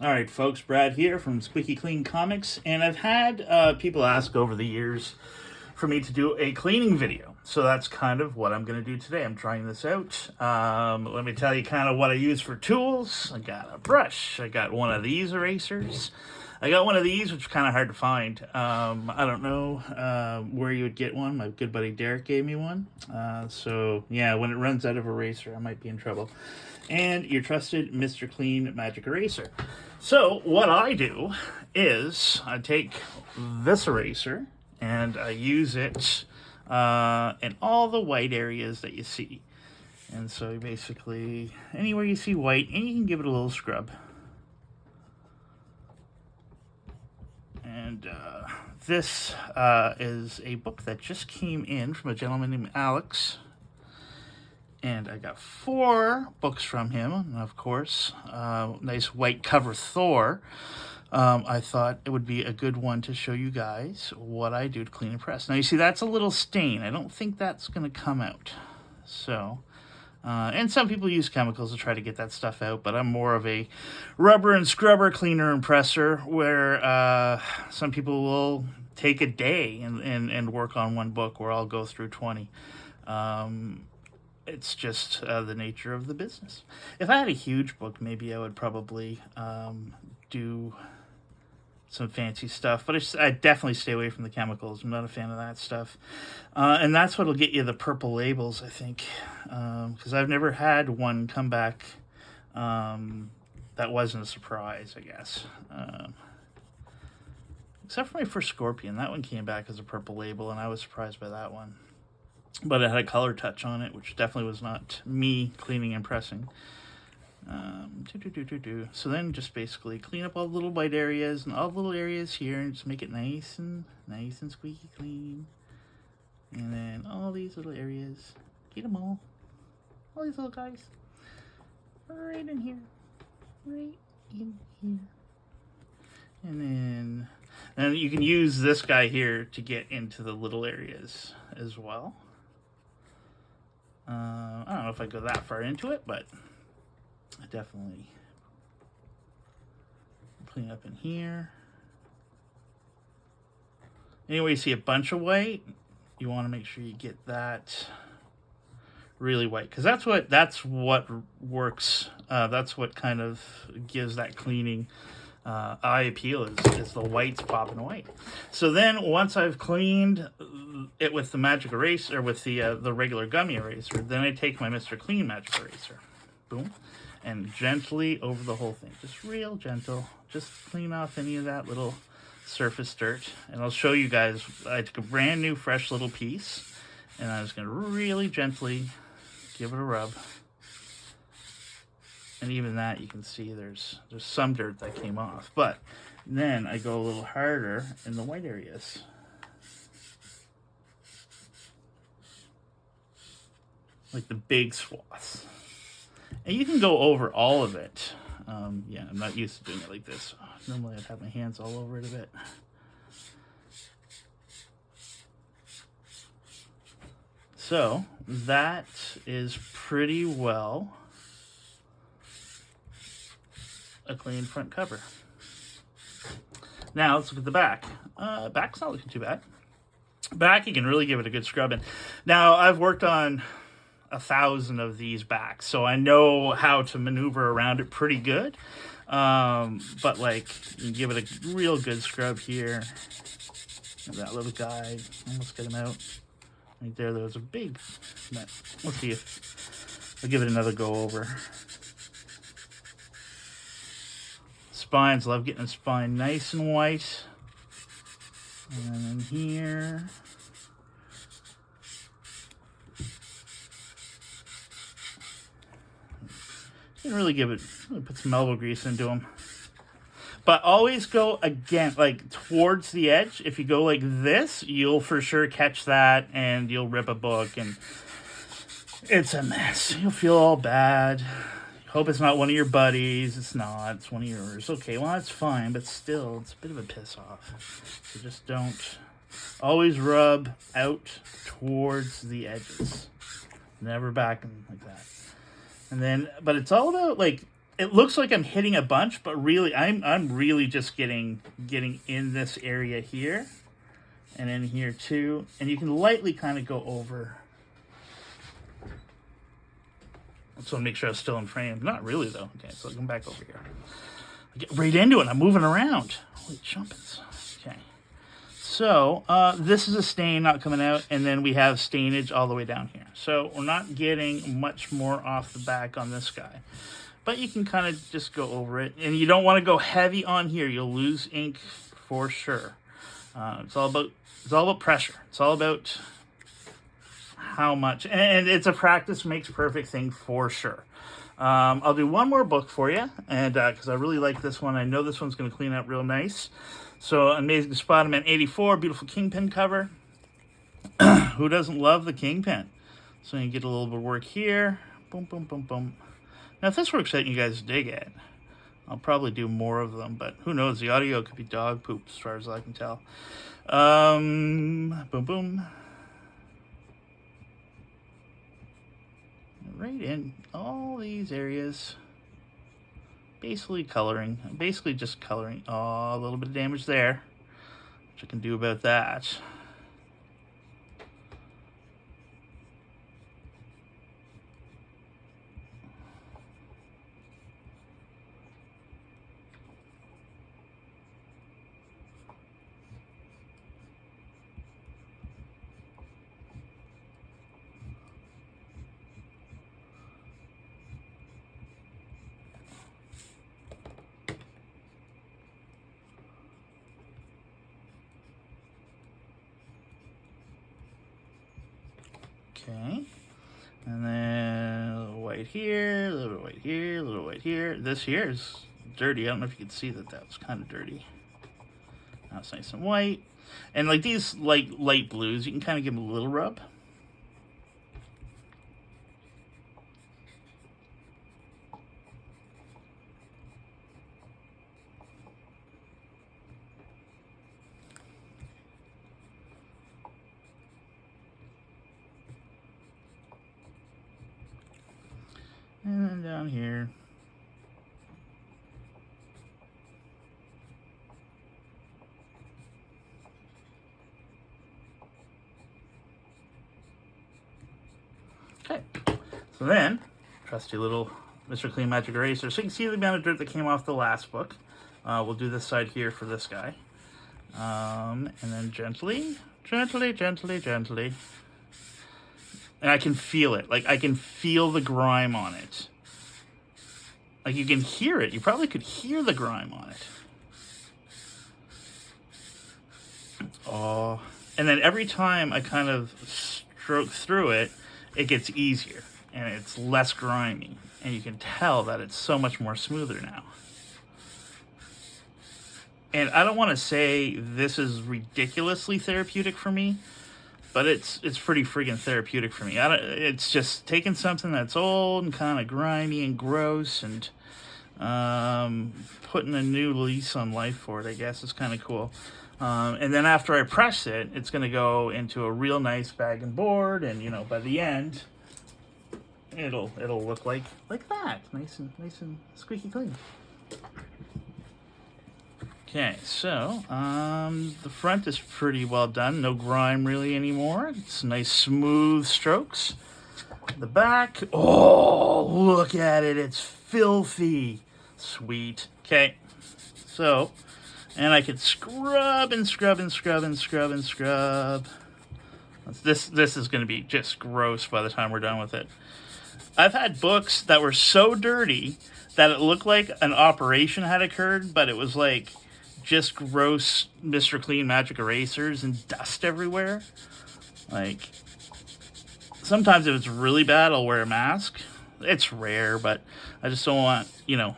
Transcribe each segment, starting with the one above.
All right, folks, Brad here from Squeaky Clean Comics, and I've had people ask over the years for me to do a cleaning video. So that's kind of what I'm going to do today. I'm trying this out. Let me tell you kind of what I use for tools. I got a brush. I got one of these erasers. I got one of these, which is kind of hard to find. I don't know where you would get one. My good buddy Derek gave me one. So, yeah, when it runs out of eraser, I might be in trouble. And your trusted Mr. Clean Magic Eraser. So, what I do is I take this eraser and I use it in all the white areas that you see. And so, basically, anywhere you see white, and you can give it a little scrub. And this is a book that just came in from a gentleman named Alex. And I got 4 books from him. And of course, nice white cover Thor. I thought it would be a good one to show you guys what I do to clean and press. Now, you see, that's a little stain. I don't think that's going to come out. So, and some people use chemicals to try to get that stuff out, but I'm more of a rubber and scrubber cleaner and presser, where some people will take a day and work on one book, where I'll go through 20. It's just the nature of the business. If I had a huge book, maybe I would probably do some fancy stuff, but I definitely stay away from the chemicals. I'm not a fan of that stuff. And that's what'll get you the purple labels, I think, because I've never had one come back that wasn't a surprise, I guess. Except for my first Scorpion. That one came back as a purple label, and I was surprised by that one. But it had a color touch on it, which definitely was not me cleaning and pressing. So then just basically clean up all the little white areas and all the little areas here, and just make it nice and squeaky clean. And then all these little areas, get them all these little guys, right in here, right in here. And then you can use this guy here to get into the little areas as well. I don't know if I go that far into it, but I definitely clean up in here. Anyway, you see a bunch of white, you want to make sure you get that really white, because that's what works. That's what kind of gives that cleaning eye appeal, is the whites popping white. So then once I've cleaned it with the magic eraser, with the regular gummy eraser, then I take my Mr. Clean magic eraser, boom, and gently over the whole thing, just real gentle, just clean off any of that little surface dirt. And I'll show you guys, I took a brand new fresh little piece, and I was going to really gently give it a rub. And even that, you can see there's some dirt that came off. But then I go a little harder in the white areas. Like the big swaths. And you can go over all of it. Yeah, I'm not used to doing it like this. Normally I'd have my hands all over it a bit. So that is pretty well a clean front cover. Now let's look at the back. Back's not looking too bad. Back, you can really give it a good scrubbing. Now, I've worked on 1,000 of these backs, so I know how to maneuver around it pretty good. But like, you can give it a real good scrub here. That little guy, almost get him out. Right there was a big net. Let's see if I'll give it another go over. Spines, love getting the spine nice and white. And then in here. You can really give it, put some elbow grease into them. But always go again, like towards the edge. If you go like this, you'll for sure catch that and you'll rip a book and it's a mess. You'll feel all bad. Hope it's not one of your buddies. It's not. It's one of yours. Okay, well, that's fine, but still, it's a bit of a piss off. So just don't. Always rub out towards the edges. Never back them like that. And then, but it's all about, like, it looks like I'm hitting a bunch, but really I'm really just getting in this area here and in here too. And you can lightly kind of go over. I just want to make sure I'm still in frame. Not really though. Okay, so I'll come back over here. I get right into it. I'm moving around. Holy jumpins. Okay. So this is a stain not coming out, and then we have stainage all the way down here. So we're not getting much more off the back on this guy. But you can kind of just go over it. And you don't want to go heavy on here. You'll lose ink for sure. It's all about pressure. It's all about how much. And it's a practice makes perfect thing for sure. I'll do one more book for you. And because I really like this one. I know this one's going to clean up real nice. So Amazing Spider-Man 84. Beautiful Kingpin cover. Who doesn't love the Kingpin? So you get a little bit of work here. Boom, boom, boom, boom. Now, if this works out and you guys dig it, I'll probably do more of them, but who knows? The audio could be dog poop as far as I can tell. Boom, boom. Right in all these areas. Basically coloring. Basically just coloring. Oh, a little bit of damage there. What I can do about that. Okay, and then a little white here, a little white here, a little white here. This here is dirty. I don't know if you can see that was kind of dirty. Now it's nice and white. And like these light blues, you can kind of give them a little rub. And then down here. Okay, so then, trusty little Mr. Clean Magic Eraser. So you can see the amount of dirt that came off the last book. We'll do this side here for this guy. And then gently. And I can feel it. Like, I can feel the grime on it. Like, you can hear it. You probably could hear the grime on it. Oh. And then every time I kind of stroke through it, it gets easier. And it's less grimy. And you can tell that it's so much more smoother now. And I don't want to say this is ridiculously therapeutic for me, but it's pretty friggin' therapeutic for me. It's just taking something that's old and kind of grimy and gross and putting a new lease on life for it, I guess, is kind of cool. And then after I press it, it's going to go into a real nice bag and board, and, you know, by the end, it'll look like that, nice and squeaky clean. Okay, so the front is pretty well done. No grime really anymore. It's nice smooth strokes. The back, oh, look at it. It's filthy. Sweet. Okay, so, and I could scrub and scrub and scrub and scrub and scrub. This is going to be just gross by the time we're done with it. I've had books that were so dirty that it looked like an operation had occurred, but it was like just gross Mr. Clean Magic erasers and dust everywhere. Like, sometimes if it's really bad, I'll wear a mask. It's rare, but I just don't want, you know,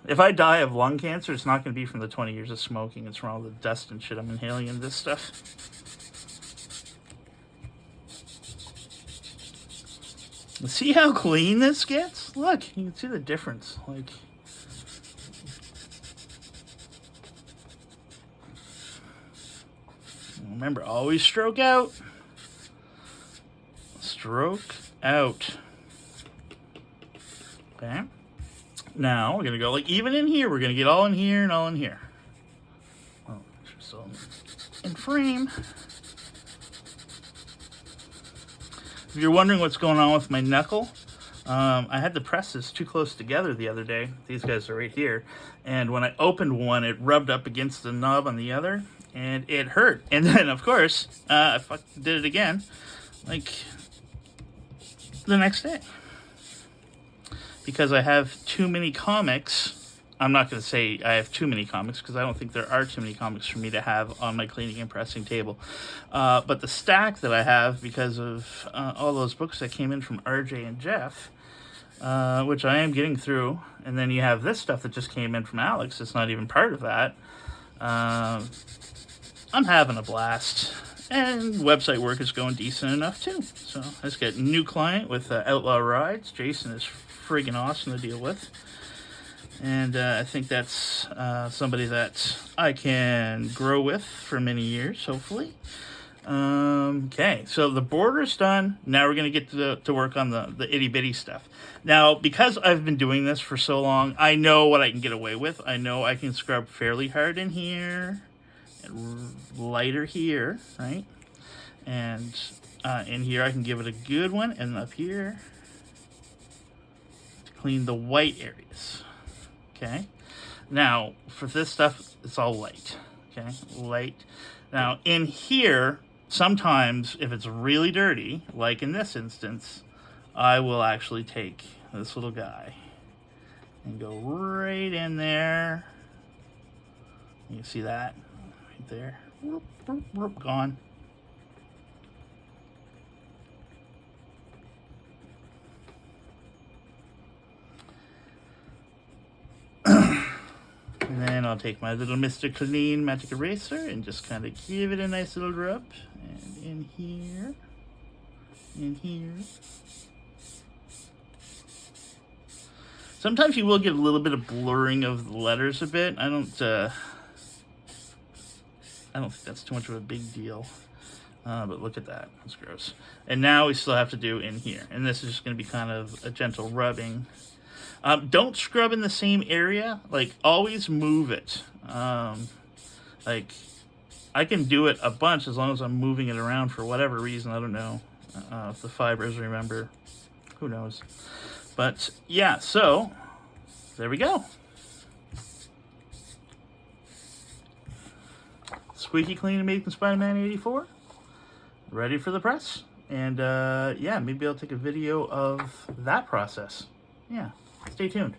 if I die of lung cancer, it's not going to be from the 20 years of smoking. It's from all the dust and shit I'm inhaling in this stuff. See how clean this gets? Look, you can see the difference. Like, remember, always stroke out. Stroke out. Okay. Now we're going to go, like, even in here, we're going to get all in here and all in here. Oh, still in frame. If you're wondering what's going on with my knuckle, I had the presses too close together the other day. These guys are right here. And when I opened one, it rubbed up against the knob on the other, and it hurt. And then, of course, I did it again, like, the next day. Because I have too many comics. I'm not going to say I have too many comics, because I don't think there are too many comics for me to have on my cleaning and pressing table. But the stack that I have, because of all those books that came in from RJ and Jeff, which I am getting through, and then you have this stuff that just came in from Alex. It's not even part of that. I'm having a blast. And website work is going decent enough, too. So I just got a new client with Outlaw Rides. Jason is friggin' awesome to deal with. And I think that's somebody that I can grow with for many years, hopefully. Okay, so the border's done. Now we're going to get to work on the itty-bitty stuff. Now, because I've been doing this for so long, I know what I can get away with. I know I can scrub fairly hard in here, and lighter here, right? And in here I can give it a good one, and up here to clean the white areas. Okay, now for this stuff, it's all light. Okay, light. Now in here, sometimes if it's really dirty, like in this instance, I will actually take this little guy and go right in there. You can see that right there. Whoop, whoop, whoop, gone. And then I'll take my little Mr. Clean Magic Eraser and just kind of give it a nice little rub. And in here. In here. Sometimes you will get a little bit of blurring of the letters a bit. I don't think that's too much of a big deal. But look at that. That's gross. And now we still have to do in here. And this is just going to be kind of a gentle rubbing. Don't scrub in the same area. Like, always move it. Like, I can do it a bunch as long as I'm moving it around for whatever reason. I don't know if the fibers remember. Who knows? But, yeah, so, there we go. Squeaky Clean Amazing Spider-Man 84. Ready for the press. And, yeah, maybe I'll take a video of that process. Yeah. Stay tuned.